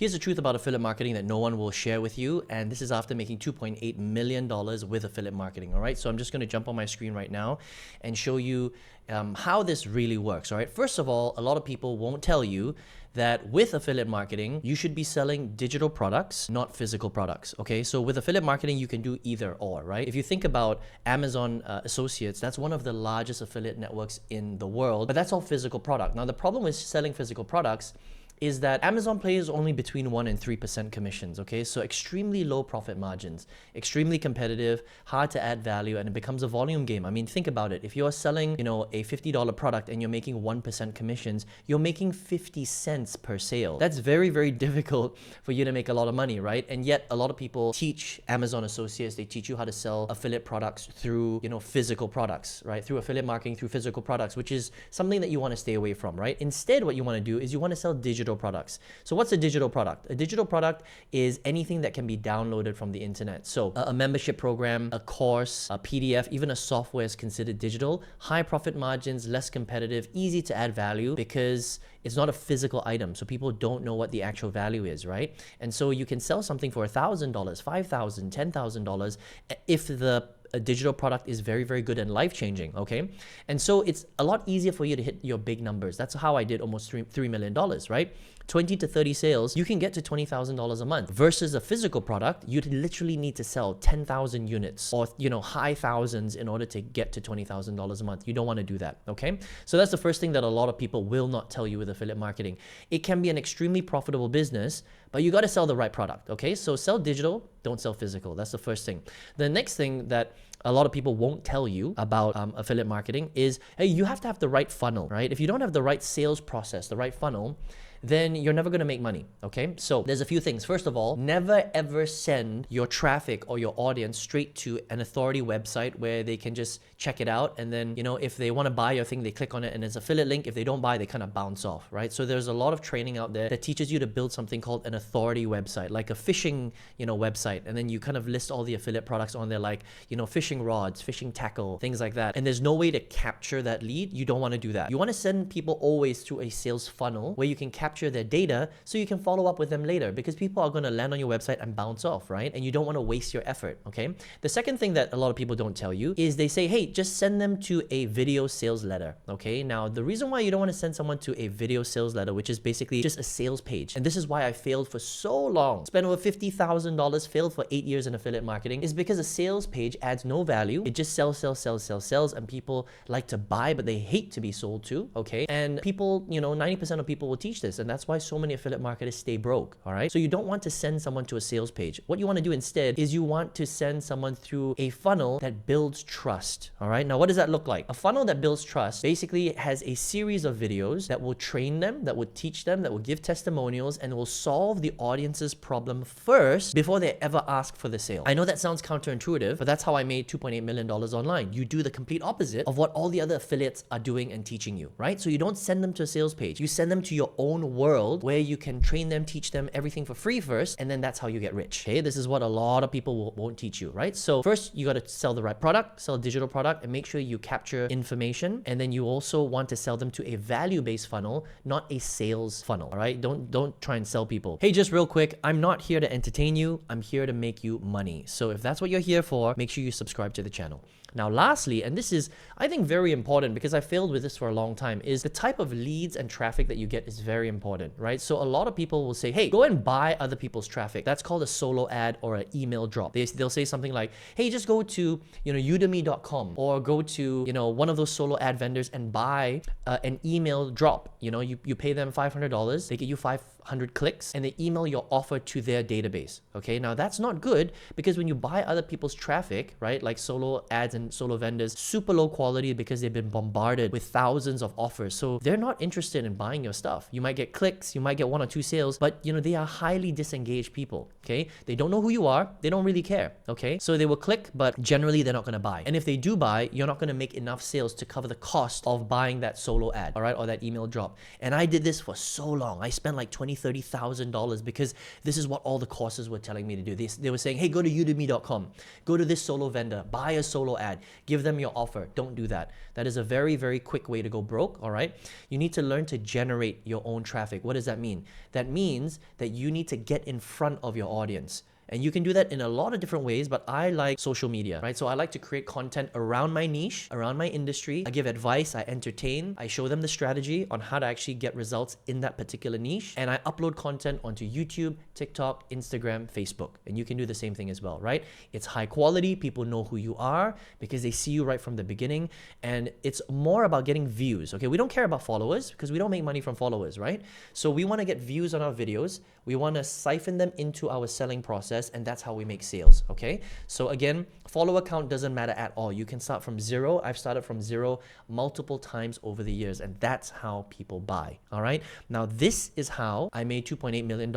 Here's the truth about affiliate marketing that no one will share with you, and this is after making $2.8 million with affiliate marketing, all right? So I'm just gonna jump on my screen right now and show you how this really works, all right? First of all, a lot of people won't tell you that with affiliate marketing, you should be selling digital products, not physical products, okay? So with affiliate marketing, you can do either or, right? If you think about Amazon Associates, that's one of the largest affiliate networks in the world, but that's all physical product. Now, the problem with selling physical products is that Amazon pays only between 1% and 3% commissions, okay? So extremely low profit margins, extremely competitive, hard to add value, and it becomes a volume game. I mean, think about it. If you're selling, a $50 product and you're making 1% commissions, you're making 50 cents per sale. That's very, very difficult for you to make a lot of money, right? And yet a lot of people teach Amazon Associates, they teach you how to sell affiliate products through, physical products, right? Through affiliate marketing, through physical products, which is something that you want to stay away from, right? Instead, what you want to do is you want to sell digital products. So what's a digital product? A digital product is anything that can be downloaded from the internet. So a membership program, a course, a PDF, even a software is considered digital. High profit margins, less competitive, easy to add value because it's not a physical item. So people don't know what the actual value is, right? And so you can sell something for $1,000, $5,000, $10,000 if a digital product is very, very good and life-changing, okay? And so it's a lot easier for you to hit your big numbers. That's how I did almost $3 million, right? 20 to 30 sales, you can get to $20,000 a month. Versus a physical product, you'd literally need to sell 10,000 units or, high thousands in order to get to $20,000 a month. You don't want to do that, okay? So that's the first thing that a lot of people will not tell you with affiliate marketing. It can be an extremely profitable business, but you got to sell the right product, okay? So sell digital, don't sell physical. That's the first thing. The next thing that a lot of people won't tell you about affiliate marketing is, hey, you have to have the right funnel, right? If you don't have the right sales process, the right funnel, then you're never going to make money, okay? So there's a few things. First of all, never ever send your traffic or your audience straight to an authority website where they can just check it out. And then, if they want to buy your thing, they click on it and it's an affiliate link. If they don't buy, they kind of bounce off, right? So there's a lot of training out there that teaches you to build something called an authority website, like a fishing, website. And then you kind of list all the affiliate products on there, like, fishing rods, fishing tackle, things like that. And there's no way to capture that lead. You don't want to do that. You want to send people always through a sales funnel where you can capture their data so you can follow up with them later, because people are going to land on your website and bounce off, right? And you don't want to waste your effort, okay? The second thing that a lot of people don't tell you is they say, hey, just send them to a video sales letter, okay? Now, the reason why you don't want to send someone to a video sales letter, which is basically just a sales page, and this is why I failed for so long, spent over $50,000, failed for 8 years in affiliate marketing, is because a sales page adds no value. It just sells, and people like to buy, but they hate to be sold to, okay? And people, 90% of people will teach this, and that's why so many affiliate marketers stay broke, all right? So you don't want to send someone to a sales page. What you want to do instead is you want to send someone through a funnel that builds trust, all right? Now, what does that look like? A funnel that builds trust basically has a series of videos that will train them, that will teach them, that will give testimonials, and will solve the audience's problem first before they ever ask for the sale. I know that sounds counterintuitive, but that's how I made $2.8 million online. You do the complete opposite of what all the other affiliates are doing and teaching you, right? So you don't send them to a sales page. You send them to your own world where you can train them, teach them everything for free first, and then that's how you get rich, okay? This is what a lot of people won't teach you, right? So first, you got to sell the right product, sell a digital product, and make sure you capture information. And then you also want to sell them to a value-based funnel, not a sales funnel, all right? Don't try and sell people. Hey, just real quick, I'm not here to entertain you. I'm here to make you money. So if that's what you're here for, make sure you subscribe to the channel. Now, lastly, and this is, I think, very important because I failed with this for a long time, is the type of leads and traffic that you get is very important, right? So a lot of people will say, hey, go and buy other people's traffic. That's called a solo ad or an email drop. They'll say something like, hey, just go to, udemy.com or go to, one of those solo ad vendors and buy an email drop. You pay them $500, they get you 500 clicks, and they email your offer to their database, okay? Now, that's not good because when you buy other people's traffic, right, like solo ads and solo vendors, super low quality because they've been bombarded with thousands of offers. So they're not interested in buying your stuff. You might get clicks, you might get 1 or 2 sales, but they are highly disengaged people, okay? They don't know who you are. They don't really care, okay? So they will click, but generally they're not going to buy. And if they do buy, you're not going to make enough sales to cover the cost of buying that solo ad, all right, or that email drop. And I did this for so long. I spent like 20 $20,000, $30,000 because this is what all the courses were telling me to do. They were saying, hey, go to udemy.com, go to this solo vendor, buy a solo ad, give them your offer. Don't do that. That is a very, very quick way to go broke, all right? You need to learn to generate your own traffic. What does that mean? That means that you need to get in front of your audience. And you can do that in a lot of different ways, but I like social media, right? So I like to create content around my niche, around my industry. I give advice, I entertain, I show them the strategy on how to actually get results in that particular niche. And I upload content onto YouTube, TikTok, Instagram, Facebook. And you can do the same thing as well, right? It's high quality, people know who you are because they see you right from the beginning. And it's more about getting views, okay? We don't care about followers because we don't make money from followers, right? So we wanna get views on our videos. We wanna siphon them into our selling process, and that's how we make sales, okay? So again, follower count doesn't matter at all. You can start from zero. I've started from zero multiple times over the years, and that's how people buy, all right? Now, this is how I made $2.8 million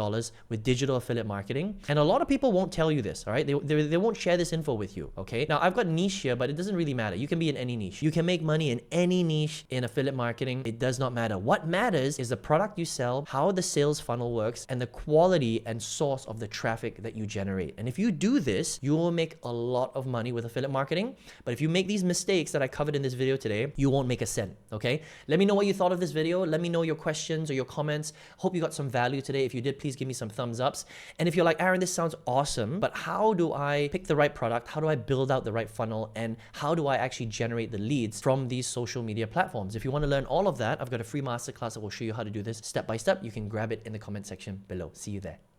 with digital affiliate marketing, and a lot of people won't tell you this, all right? They won't share this info with you, okay? Now, I've got niche here, but it doesn't really matter. You can be in any niche. You can make money in any niche in affiliate marketing. It does not matter. What matters is the product you sell, how the sales funnel works, and the quality and source of the traffic that you generate. And if you do this, you will make a lot of money with affiliate marketing. But if you make these mistakes that I covered in this video today, you won't make a cent, okay? Let me know what you thought of this video. Let me know your questions or your comments. Hope you got some value today. If you did, please give me some thumbs ups. And if you're like, Aaron, this sounds awesome, but how do I pick the right product? How do I build out the right funnel? And how do I actually generate the leads from these social media platforms? If you want to learn all of that, I've got a free masterclass that will show you how to do this step by step. You can grab it in the comment section below. See you there.